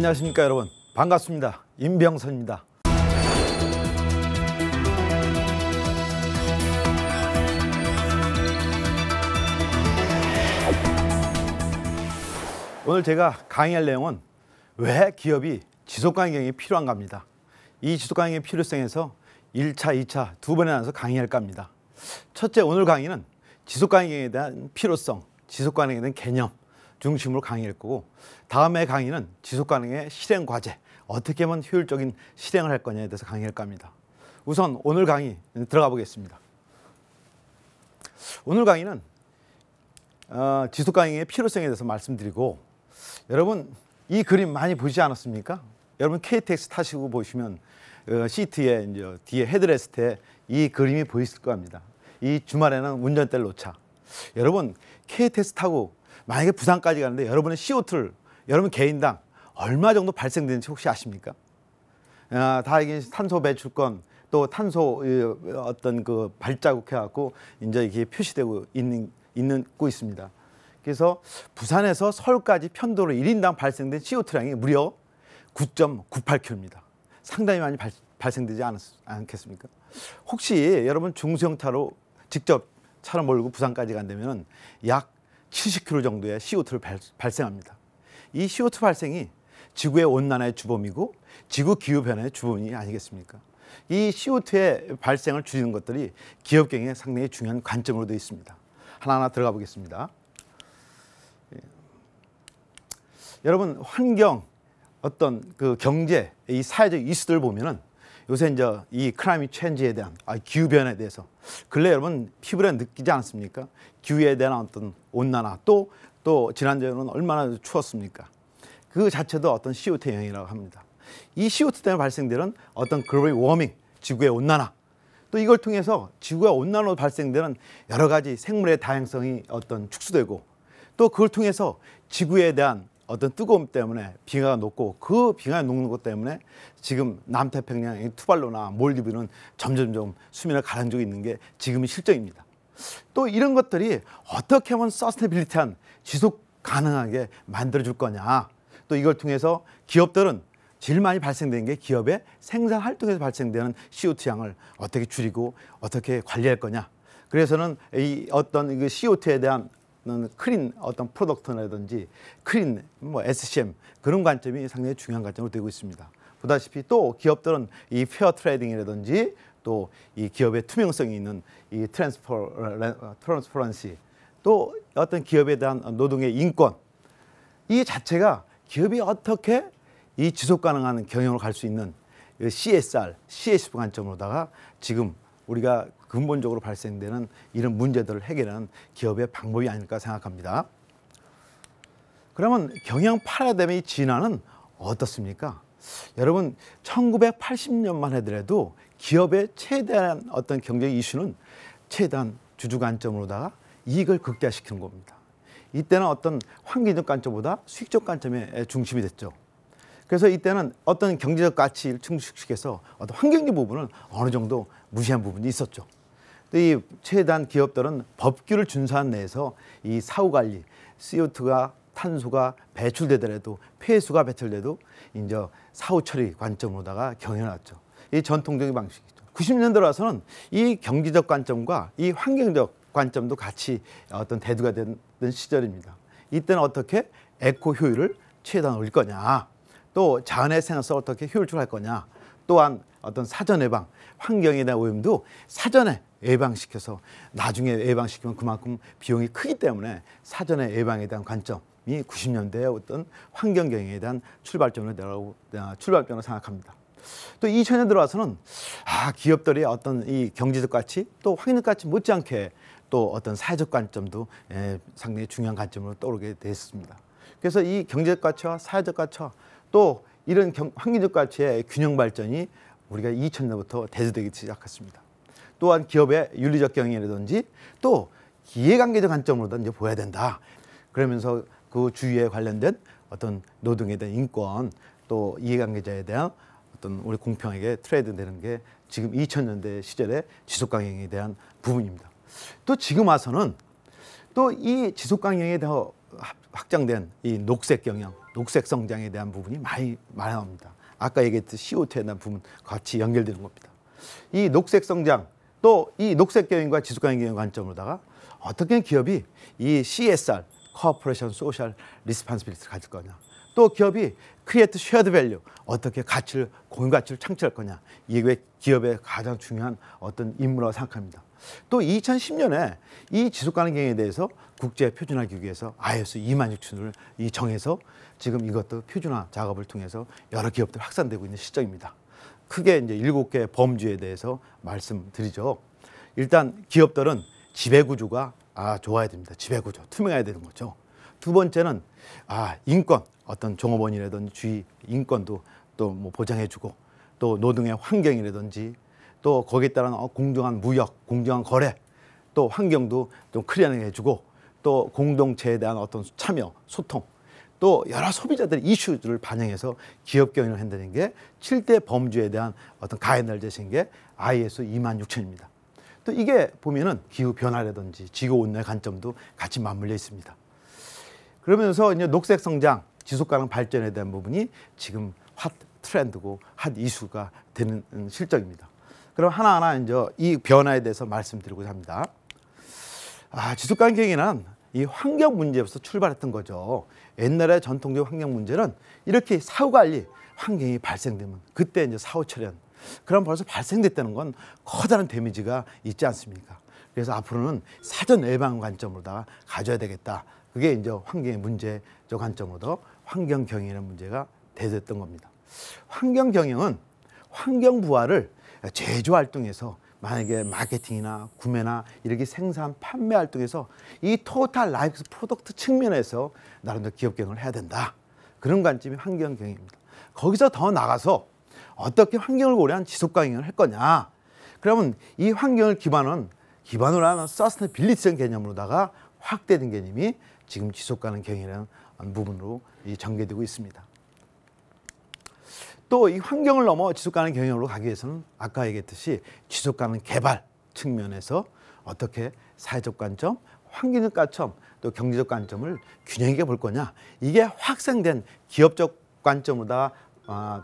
안녕하십니까 여러분, 반갑습니다. 임병선입니다. 오늘 제가 강의할 내용은 왜 기업이 지속가능 경영이 필요한가 합니다. 이 지속가능 경영의 필요성에서 1차, 2차 두 번에 나눠서 강의할까 합니다. 첫째, 오늘 강의는 지속가능 경영에 대한 필요성, 지속가능에 대한 개념 중심으로 강의할 거고, 다음에 강의는 지속가능의 실행 과제, 어떻게 하면 효율적인 실행을 할 거냐에 대해서 강의할까 합니다. 우선 오늘 강의 들어가 보겠습니다. 오늘 강의는 지속가능의 필요성에 대해서 말씀드리고, 여러분 이 그림 많이 보시지 않았습니까? 여러분 KTX 타시고 보시면 시트에 이제 뒤에 헤드레스트에 이 그림이 보이실 겁니다. 이 주말에는 운전대를 놓자. 여러분 KTX 타고 만약에 부산까지 가는데 여러분의 CO2를 여러분 개인당 얼마 정도 발생되는지 혹시 아십니까? 다 이게 탄소 배출권, 또 탄소 어떤 그 발자국 해갖고 이제 이게 표시되고 있고 있습니다. 그래서 부산에서 서울까지 편도로 1인당 발생된 CO2량이 무려 9.98kg입니다. 상당히 많이 발생되지 않겠습니까? 혹시 여러분 중소형차로 직접 차를 몰고 부산까지 간다면 약 70kg 정도의 CO2를 발생합니다. 이 CO2 발생이 지구의 온난화의 주범이고 지구 기후변화의 주범이 아니겠습니까? 이 CO2의 발생을 줄이는 것들이 기업 경영에 상당히 중요한 관점으로 되어 있습니다. 하나하나 들어가 보겠습니다. 여러분 환경, 어떤 그 경제, 이 사회적 이슈들 보면은 요새 이제 이 클라이밋 체인지에 대한 기후 변화에 대해서 근래 여러분 피부에 느끼지 않습니까? 기후에 대한 어떤 온난화, 또 지난주에는 얼마나 추웠습니까? 그 자체도 어떤 CO2 영향이라고 합니다. 이 CO2 때문에 발생되는 어떤 글로벌 워밍, 지구의 온난화, 또 이걸 통해서 지구의 온난화로 발생되는 여러 가지 생물의 다양성이 어떤 축소되고, 또 그걸 통해서 지구에 대한 어떤 뜨거움 때문에 빙하가 녹고, 그 빙하가 녹는 것 때문에 지금 남태평양 투발루나 몰디브는 점점점 수면을 가라앉고 있는 게 지금의 실정입니다. 또 이런 것들이 어떻게 하면 서스테이빌리티한 지속 가능하게 만들어줄 거냐, 또 이걸 통해서 기업들은 제일 많이 발생되는 게 기업의 생산 활동에서 발생되는 CO2 양을 어떻게 줄이고 어떻게 관리할 거냐. 그래서는 이 어떤 그 CO2에 대한 클린 어떤 프로덕트라든지 클린 SCM 그런 관점이 상당히 중요한 관점으로 되고 있습니다. 보다시피 또 기업들은 이 페어 트레이딩이라든지 또 이 기업의 투명성이 있는 이 트랜스퍼런시, 또 어떤 기업에 대한 노동의 인권, 이 자체가 기업이 어떻게 이 지속 가능한 경영으로 갈 수 있는 CSR, CSV 관점으로다가 지금 우리가 근본적으로 발생되는 이런 문제들을 해결하는 기업의 방법이 아닐까 생각합니다. 그러면 경영 파라다임의 진화는 어떻습니까? 여러분 1980년만 하더라도 기업의 최대한 어떤 경제 이슈는 최대한 주주 관점으로다가 이익을 극대화시키는 겁니다. 이때는 어떤 환경적 관점보다 수익적 관점에 중심이 됐죠. 그래서 이때는 어떤 경제적 가치를 충족시켜서 어떤 환경적 부분은 어느 정도 무시한 부분이 있었죠. 이 최대한 기업들은 법규를 준수한 내에서 이 사후 관리, CO2가 탄소가 배출되더라도, 폐수가 배출돼도 이제 사후 처리 관점으로다가 경영해왔죠. 이 전통적인 방식이죠. 90년 들어와서는 이 경제적 관점과 이 환경적 관점도 같이 어떤 대두가 된 시절입니다. 이때는 어떻게 에코 효율을 최대한 올릴 거냐, 또 자연의 생산성을 어떻게 효율적으로 할 거냐, 또한 어떤 사전 예방, 환경에 대한 오염도 사전에 예방시켜서 나중에 예방시키면 그만큼 비용이 크기 때문에 사전에 예방에 대한 관점이 90년대의 어떤 환경 경영에 대한 출발점으로 생각합니다. 또 2000년 들어와서는 기업들이 어떤 이 경제적 가치, 또 환경적 가치 못지않게 또 어떤 사회적 관점도 상당히 중요한 관점으로 떠오르게 됐습니다. 그래서 이 경제적 가치와 사회적 가치와 또 이런 환경적 가치의 균형 발전이 우리가 2000년부터 대두되기 시작했습니다. 또한 기업의 윤리적 경영이라든지 또 이해관계적 관점으로도 이제 보여야 된다. 그러면서 그 주위에 관련된 어떤 노동에 대한 인권, 또 이해관계자에 대한 어떤 우리 공평하게 트레이드 되는 게 지금 2000년대 시절의 지속강경에 대한 부분입니다. 또 지금 와서는 또 이 지속강경에 대한 확장된 이 녹색 경영, 녹색 성장에 대한 부분이 많이 나옵니다. 아까 얘기했듯이 CO2에 대한 부분 같이 연결되는 겁니다. 이 녹색 성장 또 이 녹색 경영과 지속 가능 경영 관점으로다가 어떻게 기업이 이 CSR, Corporation Social Responsibility를 가질 거냐, 또 기업이 Create Shared Value, 어떻게 공유 가치를 창출할 거냐, 이게 기업의 가장 중요한 어떤 임무라고 생각합니다. 또 2010년에 이 지속 가능 경영에 대해서 국제 표준화 기구에서 ISO 26000을 정해서 지금 이것도 표준화 작업을 통해서 여러 기업들 확산되고 있는 시점입니다. 크게 이제 7개 범주에 대해서 말씀드리죠. 일단 기업들은 지배구조가 좋아야 됩니다. 지배구조, 투명해야 되는 거죠. 두 번째는 인권, 어떤 종업원이라든지 주의 인권도 또 뭐 보장해주고, 또 노동의 환경이라든지, 또 거기에 따른 공정한 무역, 공정한 거래, 또 환경도 좀 클리어하게 해주고, 또 공동체에 대한 어떤 참여, 소통, 또 여러 소비자들의 이슈들을 반영해서 기업 경영을 한다는 게 7대 범주에 대한 어떤 가이드를 제시한 게 ISO 26000입니다. 또 이게 보면은 기후 변화라든지 지구 온난화 관점도 같이 맞물려 있습니다. 그러면서 이제 녹색 성장, 지속 가능 발전에 대한 부분이 지금 핫 트렌드고 핫 이슈가 되는 실정입니다. 그럼 하나하나 이제 이 변화에 대해서 말씀드리고자 합니다. 지속 가능 경영은 이 환경 문제에서 출발했던 거죠. 옛날에 전통적 환경 문제는 이렇게 사후 관리, 환경이 발생되면 그때 이제 사후 처리한, 그럼 벌써 발생됐다는 건 커다란 데미지가 있지 않습니까? 그래서 앞으로는 사전 예방 관점으로다가 가져야 되겠다. 그게 이제 환경의 문제적 관점으로 환경 경영이라는 문제가 대두했던 겁니다. 환경 경영은 환경 부활을 제조 활동에서, 만약에 마케팅이나 구매나 이렇게 생산, 판매 활동에서 이 토탈 라이프 프로덕트 측면에서 나름대로 기업 경영을 해야 된다. 그런 관점이 환경 경영입니다. 거기서 더 나가서 어떻게 환경을 고려한 지속 경영을 할 거냐. 그러면 이 환경을 기반으로 하는 서스테이너빌리티적인 개념으로다가 확대된 개념이 지금 지속 가능 경영이라는 부분으로 전개되고 있습니다. 또 이 환경을 넘어 지속 가능 경영으로 가기 위해서는 아까 얘기했듯이 지속 가능 개발 측면에서 어떻게 사회적 관점, 환경적 관점, 또 경제적 관점을 균형 있게 볼 거냐. 이게 확산된 기업적 관점으로다가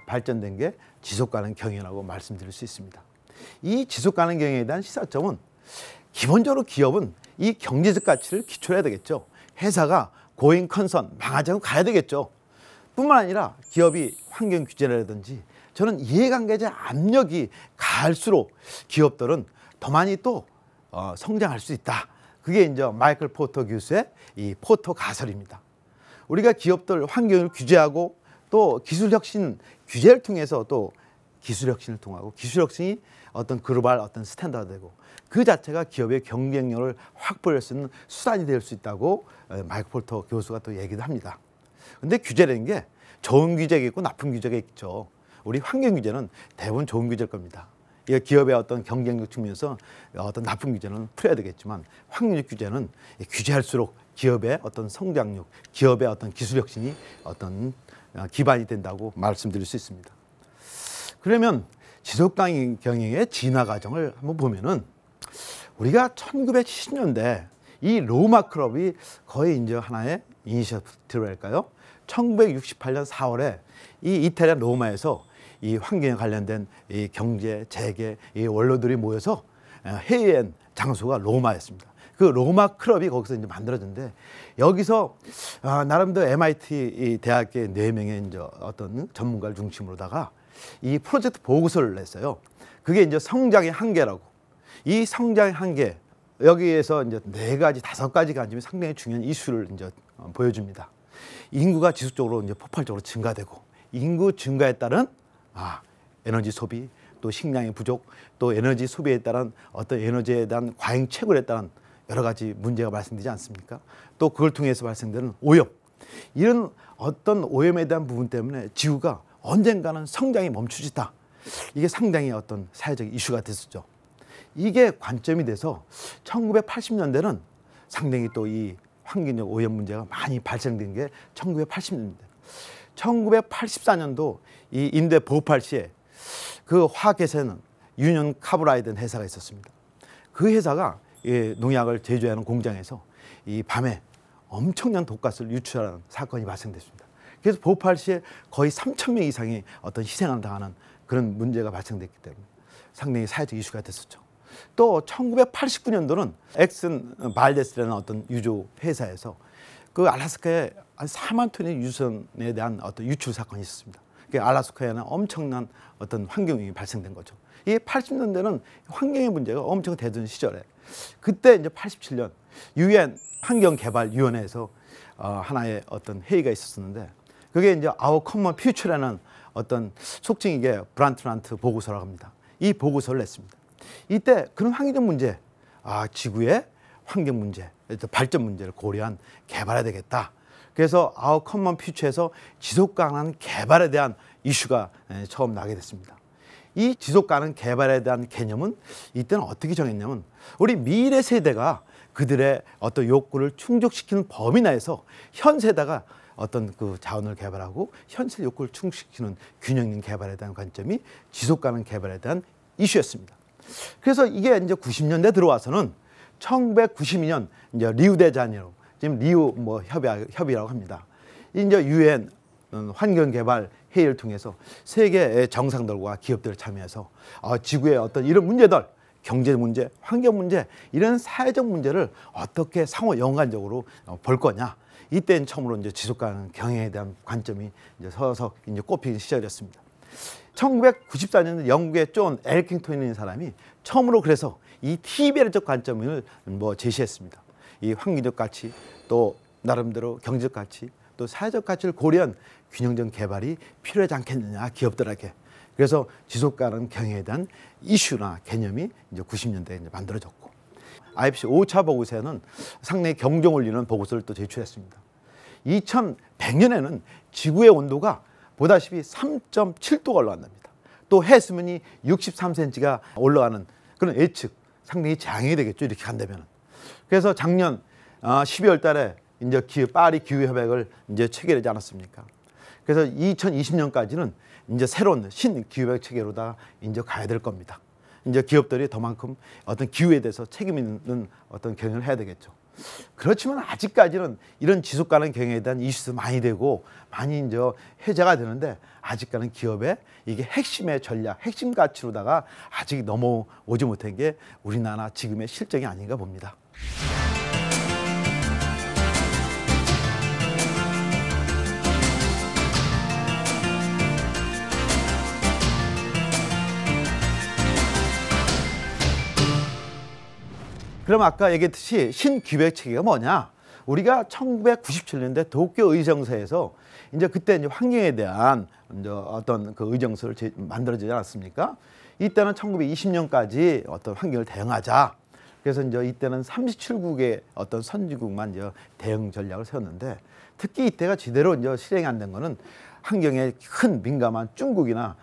발전된 게 지속 가능 경영이라고 말씀드릴 수 있습니다. 이 지속 가능 경영에 대한 시사점은 기본적으로 기업은 이 경제적 가치를 기초해야 되겠죠. 회사가 고잉 컨선, 망하지 않고 가야 되겠죠. 뿐만 아니라 기업이 환경 규제라든지, 저는 이해관계자 압력이 가할수록 기업들은 더 많이 또 성장할 수 있다. 그게 이제 마이클 포터 교수의 이 포터 가설입니다. 우리가 기업들 환경을 규제하고 또 기술 혁신 규제를 통해서 또 기술 혁신을 통하고, 기술 혁신이 어떤 글로벌 어떤 스탠다드 되고, 그 자체가 기업의 경쟁력을 확보할 수 있는 수단이 될 수 있다고 마이클 포터 교수가 또 얘기도 합니다. 근데 규제라는 게 좋은 규제가 있고 나쁜 규제가 있죠. 우리 환경 규제는 대부분 좋은 규제일 겁니다. 이 기업의 어떤 경쟁력 측면에서 어떤 나쁜 규제는 풀어야 되겠지만, 환경적 규제는 규제할수록 기업의 어떤 성장력, 기업의 어떤 기술 혁신이 어떤 기반이 된다고 말씀드릴 수 있습니다. 그러면 지속 가능 경영의 진화 과정을 한번 보면은, 우리가 1970년대 이 로마 클럽이 거의 이제 하나의 이니셔티브랄까요? 1968년 4월에 이 이탈리아 로마에서 이 환경에 관련된 이 경제, 재계, 이 원로들이 모여서 회의한 장소가 로마였습니다. 그 로마 클럽이 거기서 이제 만들어졌는데, 여기서 나름대로 MIT 이 대학의 4명의 이제 어떤 전문가를 중심으로다가 이 프로젝트 보고서를 냈어요. 그게 이제 성장의 한계라고. 이 성장의 한계, 여기에서 이제 4가지, 5가지 관점이 상당히 중요한 이슈를 이제 보여줍니다. 인구가 지속적으로 이제 폭발적으로 증가되고, 인구 증가에 따른 에너지 소비, 또 식량의 부족, 또 에너지 소비에 따른 어떤 에너지에 대한 과잉 채굴에 따른 여러 가지 문제가 발생되지 않습니까? 또 그걸 통해서 발생되는 오염, 이런 어떤 오염에 대한 부분 때문에 지구가 언젠가는 성장이 멈추지다. 이게 상당히 어떤 사회적 이슈가 됐었죠. 이게 관점이 돼서 1980년대는 상당히 또 이 환경적 오염 문제가 많이 발생된 게 1980년대. 1984년도 이 인도의 보팔시에 그 화학회사는 유니온 카브라이드라는 회사가 있었습니다. 그 회사가 이 농약을 제조하는 공장에서 이 밤에 엄청난 독가스를 유출하는 사건이 발생됐습니다. 그래서 보팔 시에 거의 3,000명 이상이 어떤 희생을 당하는 그런 문제가 발생됐기 때문에 상당히 사회적 이슈가 됐었죠. 또 1989년도는 엑슨 발데스라는 어떤 유조 회사에서 그 알래스카에 한 4만 톤의 유선에 대한 어떤 유출 사건이 있었습니다. 알래스카에는 엄청난 어떤 환경이 발생된 거죠. 이 80년대는 환경의 문제가 엄청 되던 시절에 그때 이제 87년 유엔 환경개발위원회에서 하나의 어떤 회의가 있었는데 그게 이제 Our Common Future라는 어떤 속칭 이게 브란트란트 보고서라고 합니다. 이 보고서를 냈습니다. 이때 그런 환경적 문제, 지구의 환경 문제, 발전 문제를 고려한 개발해야 되겠다. 그래서 Our Common Future에서 지속 가능한 개발에 대한 이슈가 처음 나게 됐습니다. 이 지속 가능 개발에 대한 개념은 이때는 어떻게 정했냐면 우리 미래 세대가 그들의 어떤 욕구를 충족시키는 범위 내에서 현 세대가 어떤 그 자원을 개발하고 현실 욕구를 충족시키는 균형 있는 개발에 대한 관점이 지속 가능 개발에 대한 이슈였습니다. 그래서 이게 이제 90년대 들어와서는 1992년 이제 리우데자네이루 지금 리우 뭐 협의라고 합니다. 이제 유엔 환경개발 회의를 통해서 세계 정상들과 기업들을 참여해서 지구의 어떤 이런 문제들, 경제 문제, 환경 문제 이런 사회적 문제를 어떻게 상호 연관적으로 볼 거냐. 이때는 처음으로 이제 지속 가능 경영에 대한 관점이 이제 서서 이제 꼽히기 시작했습니다. 1994년 영국의 존 엘킹턴이라는 사람이 처음으로 그래서 이 TBL적 관점을 뭐 제시했습니다. 이 환경적 가치 또 나름대로 경제적 가치 또 사회적 가치를 고려한 균형적 개발이 필요하지 않겠느냐 기업들에게. 그래서 지속 가능 경영에 대한 이슈나 개념이 이제 90년대에 이제 만들어졌고 IPCC 5차 보고서에는 상당히 경종 울리는 보고서를 또 제출했습니다. 2100년에는 지구의 온도가 보다시피 3.7도가 올라간답니다. 또 해수면이 63cm가 올라가는 그런 예측 상당히 장애가 되겠죠. 이렇게 간다면. 그래서 작년 12월 달에 이제 파리 기후협약을 이제 체결하지 않았습니까? 그래서 2020년까지는 이제 새로운 신기후협약 체계로다 이제 가야 될 겁니다. 이제 기업들이 더만큼 어떤 기후에 대해서 책임 있는 어떤 경영을 해야 되겠죠. 그렇지만 아직까지는 이런 지속 가능 경영에 대한 이슈도 많이 되고 많이 이제 해제가 되는데 아직까지는 기업의 이게 핵심의 전략, 핵심 가치로다가 아직 넘어오지 못한 게 우리나라 지금의 실정이 아닌가 봅니다. 그럼 아까 얘기했듯이 신기후협약 체계가 뭐냐? 우리가 1997년대 도쿄 의정서에서 이제 그때 이제 환경에 대한 이제 어떤 그 의정서를 만들어지지 않았습니까? 이때는 1920년까지 어떤 환경을 대응하자. 그래서 이제 이때는 37국의 어떤 선진국만 이제 대응 전략을 세웠는데 특히 이때가 제대로 이제 실행이 안 된 거는 환경에 큰 민감한 중국이나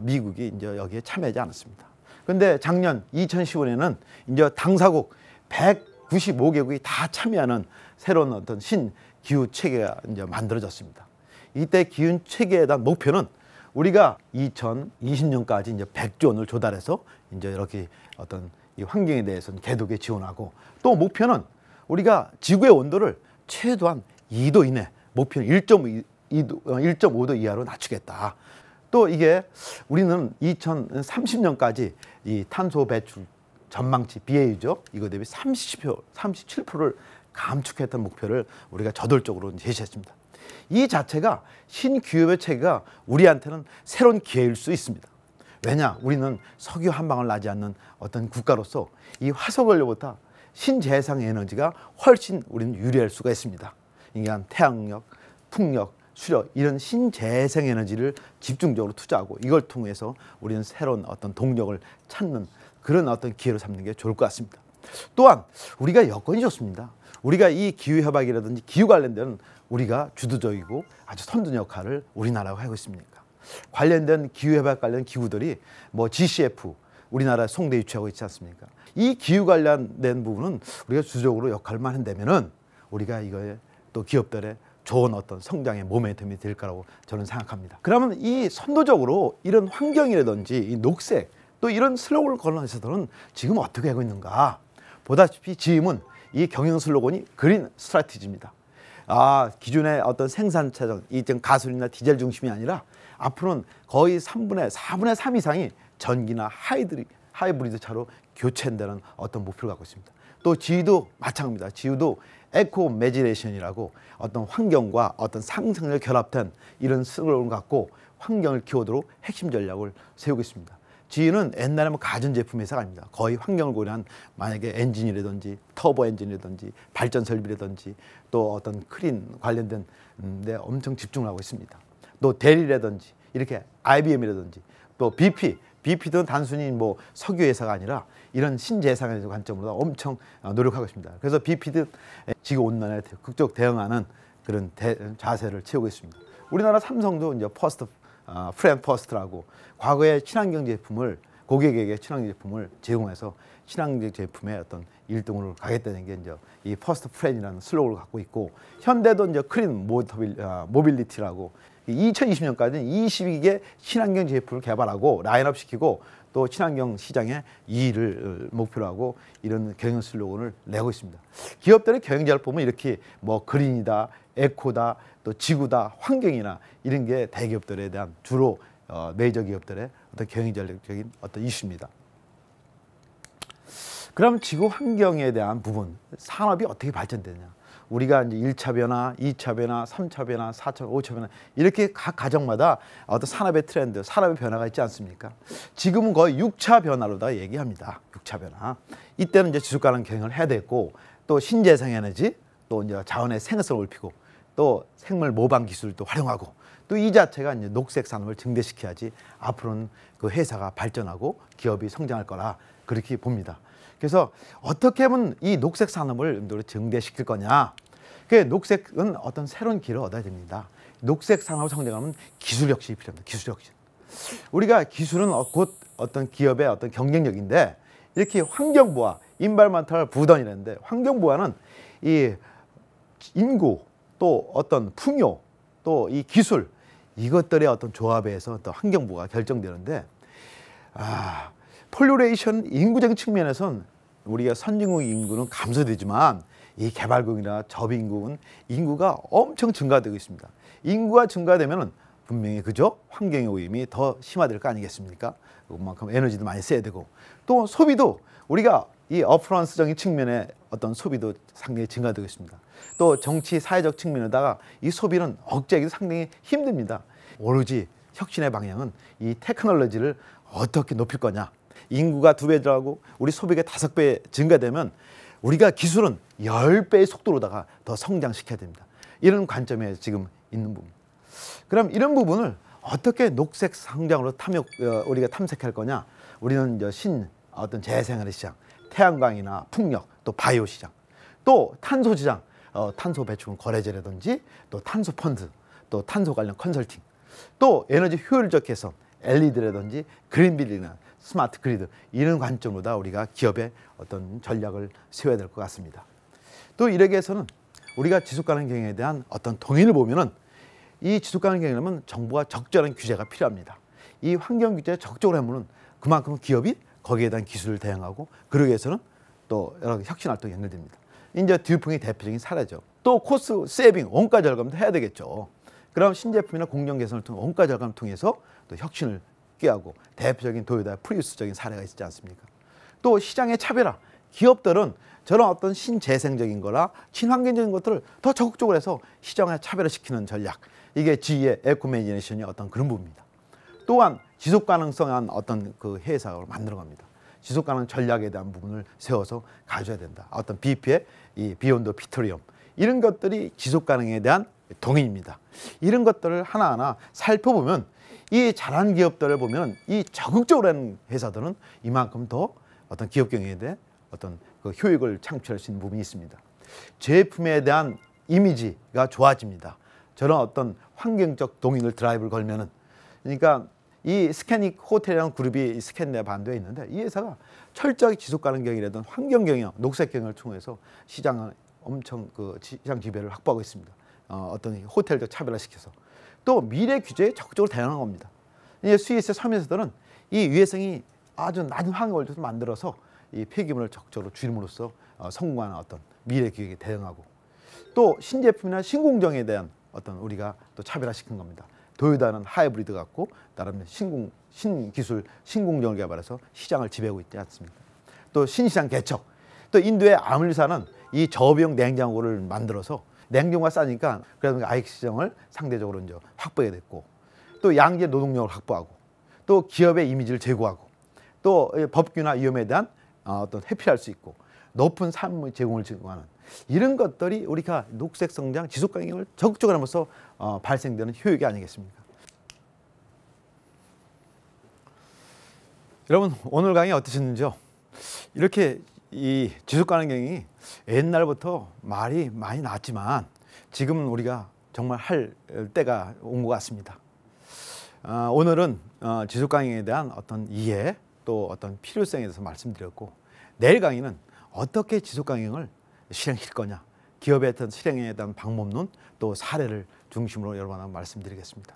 미국이 이제 여기에 참여하지 않았습니다. 그런데 작년 2015년에는 이제 당사국 195개국이 다 참여하는 새로운 어떤 신기후 체계가 이제 만들어졌습니다. 이때 기후 체계에 대한 목표는 우리가 2020년까지 이제 100조 원을 조달해서 이제 이렇게 어떤 이 환경에 대해서는 계속에 지원하고 또 목표는 우리가 지구의 온도를 최소한 2도 이내, 목표는 1.5도 이하로 낮추겠다. 또 이게 우리는 2030년까지 이 탄소 배출 전망치 BAU죠. 이거 대비 37%를 감축했던 목표를 우리가 저돌적으로 제시했습니다. 이 자체가 신기후협약 체계가 우리한테는 새로운 기회일 수 있습니다. 왜냐? 우리는 석유 한 방울 나지 않는 어떤 국가로서 이 화석연료보다 신재생 에너지가 훨씬 우리는 유리할 수가 있습니다. 그러니까 태양력, 풍력, 수력 이런 신재생 에너지를 집중적으로 투자하고 이걸 통해서 우리는 새로운 어떤 동력을 찾는 그런 어떤 기회로 삼는 게 좋을 것 같습니다. 또한 우리가 여건이 좋습니다. 우리가 이 기후협약이라든지 기후 관련된 우리가 주도적이고 아주 선두 역할을 우리나라가 하고 있습니까? 관련된 기후협약 관련 기구들이 뭐 GCF 우리나라 송대 유치하고 있지 않습니까? 이 기후 관련된 부분은 우리가 주도적으로 역할만 한다면은 우리가 이거에 또 기업들의 좋은 어떤 성장의 모멘텀이 될 거라고 저는 생각합니다. 그러면 이 선도적으로 이런 환경이라든지 이 녹색 또 이런 슬로건을 거는 회사들은 지금 어떻게 하고 있는가? 보다시피 지금은 이 경영 슬로건이 그린 스트래티지입니다. 기존의 어떤 생산 차종, 이 가솔린이나 디젤 중심이 아니라 앞으로는 거의 4분의 3 이상이 전기나 하이브리드 차로 교체한다는 어떤 목표를 갖고 있습니다. 또 GE도 마찬가지입니다. GE도 에코 매지레이션이라고 어떤 환경과 어떤 상승을 결합된 이런 슬로건을 갖고 환경을 키워드로 핵심 전략을 세우고 있습니다. GE는 옛날에 가전제품 회사가 아닙니다. 거의 환경을 고려한 만약에 엔진이라든지 터보 엔진이라든지 발전 설비라든지 또 어떤 크린 관련된 데 엄청 집중을 하고 있습니다. 또 델이라든지 이렇게 IBM이라든지 또 BP도 단순히 석유 회사가 아니라 이런 신재생에너지 관점으로 엄청 노력하고 있습니다. 그래서 BP도 지구 온난화에 극적 대응하는 그런 자세를 채우고 있습니다. 우리나라 삼성도 이제 프렌퍼스트라고 과거에 친환경 제품을 고객에게 친환경 제품을 제공해서 친환경 제품의 어떤 1등으로 가겠다는 게 이제 이 퍼스트 프렌이라는 슬로건을 갖고 있고, 현대도 이제 크린 모빌리티라고 2020년까지는 22개 친환경 제품을 개발하고 라인업 시키고 또 친환경 시장에 2위를 목표로 하고 이런 경영 슬로건을 내고 있습니다. 기업들의 경영자를 보면 이렇게 그린이다, 에코다, 또 지구다, 환경이나 이런 게 대기업들에 대한 주로 메이저 기업들의 어떤 경영전략적인 어떤 이슈입니다. 그럼 지구 환경에 대한 부분, 산업이 어떻게 발전되냐? 우리가 이제 1차 변화, 2차 변화, 3차 변화, 4차, 5차 변화 이렇게 각 가정마다 어떤 산업의 트렌드, 산업의 변화가 있지 않습니까? 지금은 거의 6차 변화로 다 얘기합니다. 6차 변화. 이때는 이제 지속 가능 경영을 해야 되고 또 신재생 에너지, 또 이제 자원의 생산성을 높이고 또 생물 모방 기술을 또 활용하고 또 이 자체가 이제 녹색 산업을 증대시켜야지 앞으로는 그 회사가 발전하고 기업이 성장할 거라 그렇게 봅니다. 그래서 어떻게 하면 이 녹색 산업을 증대시킬 거냐? 그 녹색은 어떤 새로운 길을 얻어야 됩니다. 녹색 산업을 성장하면 기술 혁신이 필요합니다. 기술 혁신. 우리가 기술은 곧 어떤 기업의 어떤 경쟁력인데 이렇게 환경부와 인발먼탈 부던이라는데 환경부와는 이 인구 또 어떤 풍요 또 이 기술 이것들의 어떤 조합에 의해서 또 환경부가 결정되는데 폴루레이션 인구적인 측면에서는 우리가 선진국 인구는 감소되지만 이 개발국이나 저비인국은 인구가 엄청 증가되고 있습니다. 인구가 증가되면은 분명히 그죠? 환경의 오염이 더 심화될 거 아니겠습니까? 그만큼 에너지도 많이 써야 되고 또 소비도 우리가 이 어프런스적인 측면의 어떤 소비도 상당히 증가되고 있습니다. 또 정치 사회적 측면에다가 이 소비는 억제하기도 상당히 힘듭니다. 오로지 혁신의 방향은 이 테크놀로지를 어떻게 높일 거냐. 인구가 2배 들어가고 우리 소비가 5배 증가되면 우리가 기술은 10배의 속도로다가 더 성장시켜야 됩니다. 이런 관점에 지금 있는 부분. 그럼 이런 부분을 어떻게 녹색 성장으로 우리가 탐색할 거냐? 우리는 이제 어떤 재생에너지 시장, 태양광이나 풍력, 또 바이오 시장, 또 탄소 시장, 탄소 배출권 거래제라든지 또 탄소 펀드, 또 탄소 관련 컨설팅, 또 에너지 효율적 개선, LED라든지 그린빌딩이나 스마트 그리드 이런 관점으로 다 우리가 기업의 어떤 전략을 세워야 될 것 같습니다. 또 이러기 위해서는 우리가 지속가능 경영에 대한 어떤 동의를 보면은 이 지속가능 경영이라면 정부가 적절한 규제가 필요합니다. 이 환경 규제를 적극적으로 하면은 그만큼 기업이 거기에 대한 기술을 대응하고 그러기 위해서는 또 여러 혁신 활동이 연결됩니다. 이제 듀퐁이 대표적인 사례죠. 또 코스트 세이빙, 원가 절감도 해야 되겠죠. 그럼 신제품이나 공정 개선을 통해 원가 절감을 통해서 또 혁신을 꾀하고 대표적인 도요타 프리우스적인 사례가 있지 않습니까? 또 시장의 차별화, 기업들은 저런 어떤 신재생적인 거나 친환경적인 것들을 더 적극적으로 해서 시장에 차별화시키는 전략, 이게 GE의 에코매니네이션이 어떤 그런 부분입니다. 또한 지속가능성한 어떤 그 회사를 만드는 겁니다. 지속가능 전략에 대한 부분을 세워서 가져야 된다. 어떤 BP의 이 비욘드 피트리엄 이런 것들이 지속가능에 대한 동의입니다. 이런 것들을 하나하나 살펴보면 이 잘하는 기업들을 보면 이 적극적으로 하는 회사들은 이만큼 더 어떤 기업 경영에 대해 어떤 그 효익을 창출할 수 있는 부분이 있습니다. 제품에 대한 이미지가 좋아집니다. 저런 어떤 환경적 동인을 드라이브를 걸면은 그러니까 이 스캐닉 호텔이라는 그룹이 스캔네 반도에 있는데 이 회사가 철저하게 지속가능 경영이라든 환경 경영, 녹색 경영을 통해서 시장을 엄청 그 시장 지배를 확보하고 있습니다. 어떤 호텔도 차별화시켜서 또 미래 규제에 적극적으로 대응한 겁니다. 이제 스위스의 섬유회사들은 이 위해성이 아주 낮은 환경을 만들어서 이 폐기물을 적극적으로 줄임으로써 성공하는 어떤 미래 규제에 대응하고 또 신제품이나 신공정에 대한 어떤 우리가 또 차별화시킨 겁니다. 도요타는 하이브리드 같고 나름 신기술, 신공정을 개발해서 시장을 지배하고 있지 않습니까? 또 신시장 개척. 또 인도의 아밀사는 이 저비용 냉장고를 만들어서 냉장고가 싸니까 그래서 아이엑 시장을 상대적으로 이제 확보하게 됐고, 또 양재 노동력을 확보하고, 또 기업의 이미지를 제고하고, 또 법규나 위험에 대한 어떤 회피할 수 있고, 높은 삶의 제공을 제공하는 이런 것들이 우리가 녹색 성장, 지속 경영을 적극적으로 하면서 발생되는 효익이 아니겠습니까? 여러분, 오늘 강의 어떠셨는지요? 이렇게 이 지속 가능경이 옛날부터 말이 많이 나왔지만 지금은 우리가 정말 할 때가 온 것 같습니다. 오늘은 지속 가능에 대한 어떤 이해, 또 어떤 필요성에 대해서 말씀드렸고, 내일 강의는 어떻게 지속 가능을 실행할 거냐, 기업의 어떤 실행에 대한 방법론, 또 사례를 중심으로 여러분한테 말씀드리겠습니다.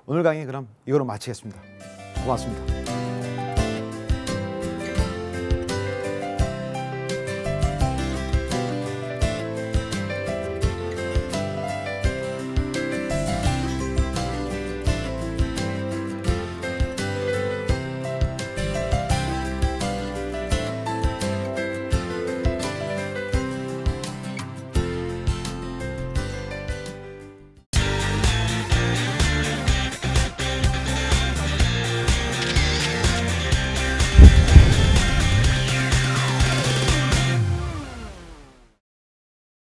오늘 강의 그럼 이거로 마치겠습니다. 고맙습니다.